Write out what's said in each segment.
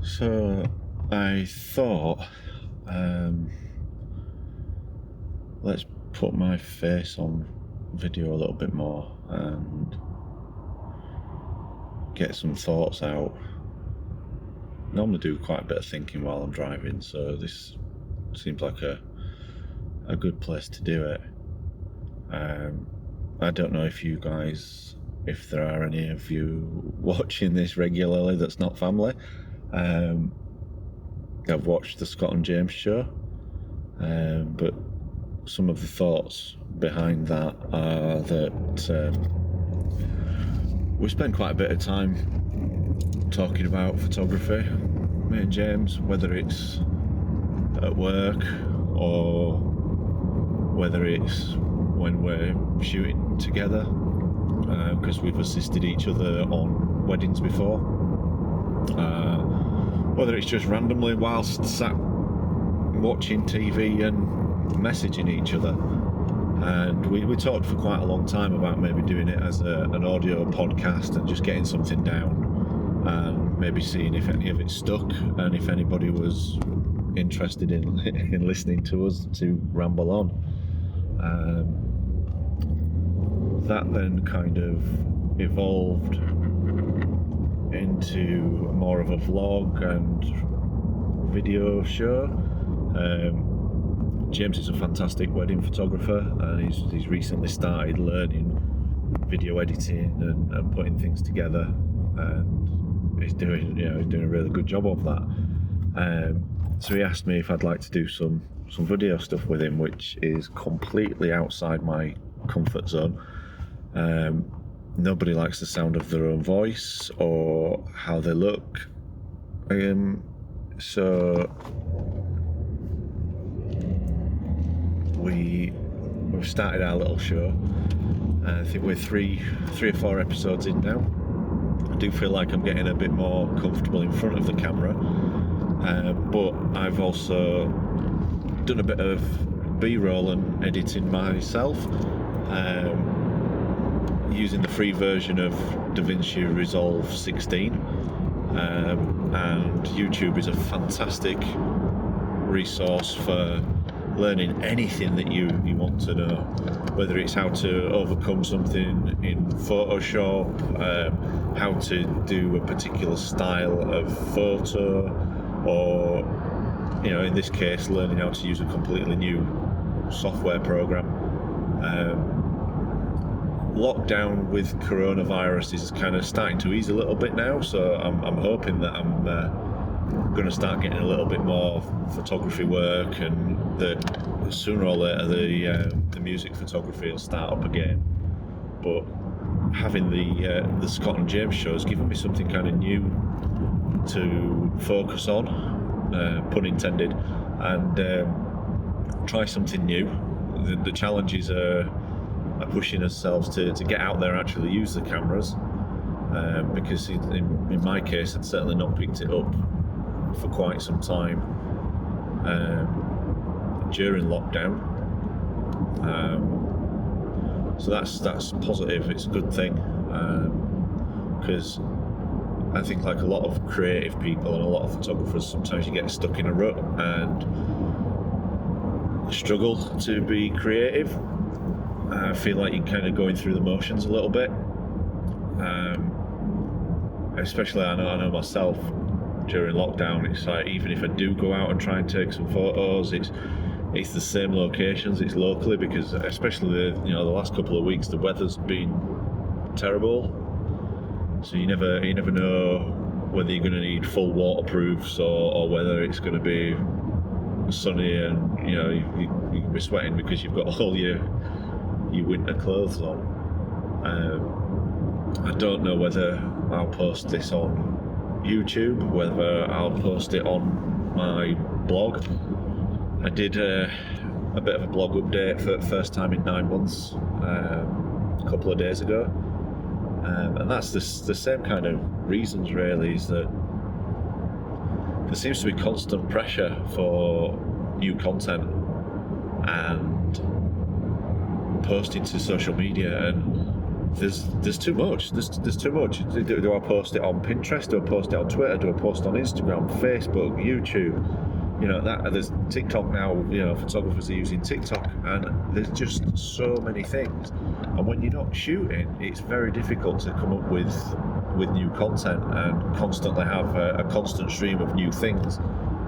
So I thought, let's put my face on video a little bit more and get some thoughts out. Normally do quite a bit of thinking while I'm driving, so this seems like a good place to do it. I don't know if there are any of you watching this regularly that's not family. I've watched the Scott and James show, but some of the thoughts behind that are that we spend quite a bit of time talking about photography, me and James, whether it's at work or whether it's when we're shooting together, because we've assisted each other on weddings before, whether it's just randomly whilst sat watching TV and messaging each other. And we talked for quite a long time about maybe doing it as an audio podcast and just getting something down and maybe seeing if any of it stuck and if anybody was interested in listening to us to ramble on. That then kind of evolved into more of a vlog and video show. James is a fantastic wedding photographer, and he's recently started learning video editing and putting things together, and he's doing a really good job of that. So he asked me if I'd like to do some video stuff with him, which is completely outside my comfort zone. Nobody likes the sound of their own voice or how they look. So we've started our little show. I think we're three or four episodes in now. I do feel like I'm getting a bit more comfortable in front of the camera, but I've also done a bit of B-roll and editing myself, using the free version of DaVinci Resolve 16, and YouTube is a fantastic resource for learning anything that you want to know, whether it's how to overcome something in Photoshop, how to do a particular style of photo, or in this case learning how to use a completely new software program. Lockdown with coronavirus is kind of starting to ease a little bit now, so I'm hoping that I'm going to start getting a little bit more photography work, and that sooner or later the music photography will start up again. But having the Scott and James show has given me something kind of new to focus on, pun intended, and try something new. The challenges are pushing ourselves to get out there and actually use the cameras, because in my case I'd certainly not picked it up for quite some time during lockdown, so that's positive. It's a good thing, because I think, like a lot of creative people and a lot of photographers, sometimes you get stuck in a rut and struggle to be creative. I feel like you're kind of going through the motions a little bit, especially I know myself during lockdown. It's like, even if I do go out and try and take some photos, it's the same locations, it's locally, because especially the last couple of weeks the weather's been terrible, so you never know whether you're going to need full waterproofs or whether it's going to be sunny and you can be sweating because you've got all your winter clothes on. I don't know whether I'll post this on YouTube, whether I'll post it on my blog. I did a bit of a blog update for the first time in 9 months a couple of days ago, and that's the same kind of reasons really, is that there seems to be constant pressure for new content and posting to social media, and there's too much. There's too much. Do I post it on Pinterest? Do I post it on Twitter? Do I post on Instagram, Facebook, YouTube? There's TikTok now. Photographers are using TikTok, and there's just so many things. And when you're not shooting, it's very difficult to come up with new content and constantly have a constant stream of new things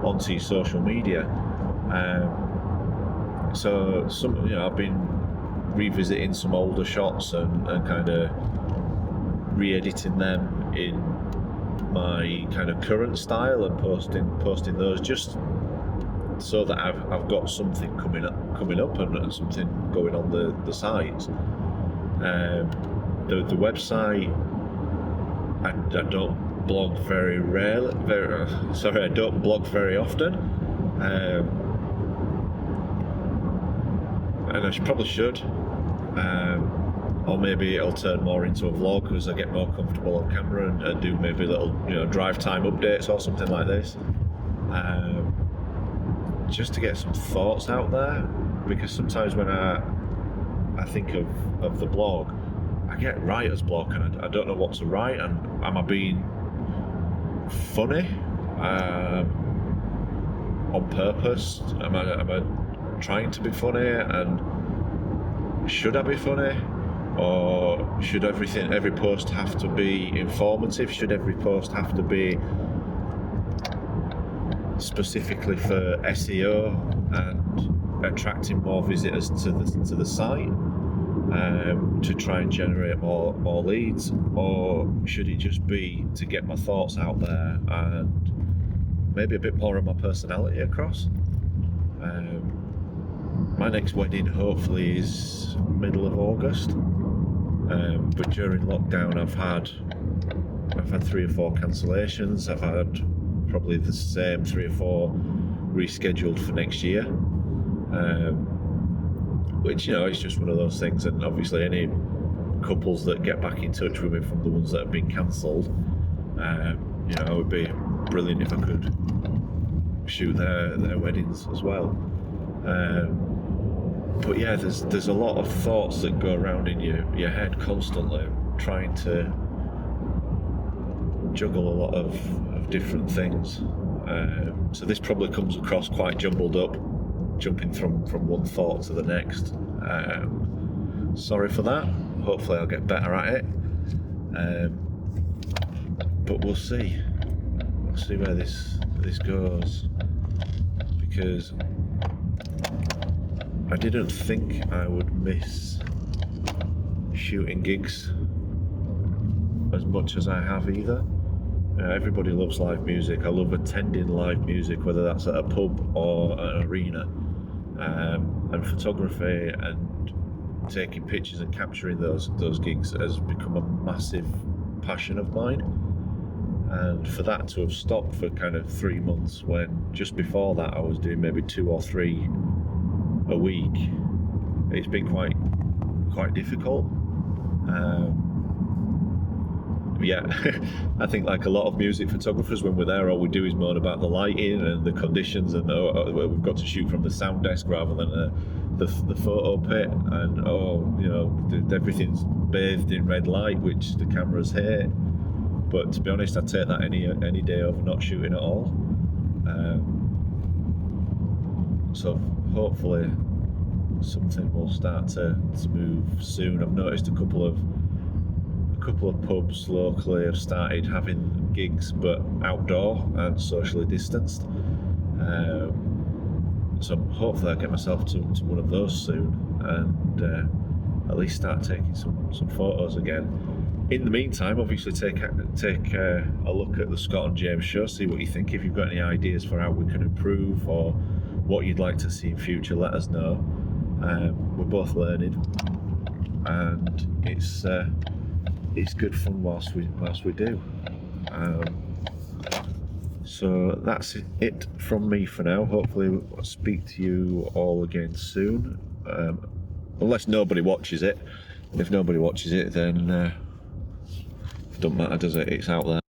onto your social media. So I've been revisiting some older shots and kind of re-editing them in my kind of current style and posting those just so that I've got something coming up and something going on the sites. The website, I don't blog very rarely. I don't blog very often, and I probably should. Or maybe it'll turn more into a vlog as I get more comfortable on camera and do maybe little drive time updates or something like this. Just to get some thoughts out there, because sometimes when I think of the blog, I get writer's block and I don't know what to write. And am I being funny on purpose? Am I trying to be funny, and should I be funny, or should every post have to be informative? Should every post have to be specifically for SEO and attracting more visitors to the site, to try and generate more leads, or should it just be to get my thoughts out there and maybe a bit more of my personality across? My next wedding hopefully is middle of August, but during lockdown I've had 3 or 4 cancellations. I've had probably the same 3 or 4 rescheduled for next year, which it's just one of those things. And obviously any couples that get back in touch with me from the ones that have been cancelled, it would be brilliant if I could shoot their weddings as well. But yeah, there's a lot of thoughts that go around in your head constantly, trying to juggle a lot of different things. So this probably comes across quite jumbled up, jumping from one thought to the next. Sorry for that. Hopefully I'll get better at it. But we'll see. We'll see where this goes, because I didn't think I would miss shooting gigs as much as I have either. Everybody loves live music. I love attending live music, whether that's at a pub or an arena. And photography and taking pictures and capturing those gigs has become a massive passion of mine. And for that to have stopped for kind of 3 months, when just before that I was doing maybe 2 or 3 a week, it's been quite difficult. Yeah, I think like a lot of music photographers, when we're there, all we do is moan about the lighting and the conditions, and we've got to shoot from the sound desk rather than the photo pit, and everything's bathed in red light, which the cameras hate. But to be honest, I'd take that any day over not shooting at all. So hopefully something will start to move soon. I've noticed a couple of pubs locally have started having gigs, but outdoor and socially distanced. So hopefully I'll get myself to one of those soon, and at least start taking some photos again. In the meantime, obviously take a look at the Scott and James show, see what you think. If you've got any ideas for how we can improve or what you'd like to see in future, let us know. We're both learning, and it's good fun whilst we do. So that's it from me for now. Hopefully I'll speak to you all again soon, unless nobody watches it. If nobody watches it, then it doesn't matter, does it? It's out there.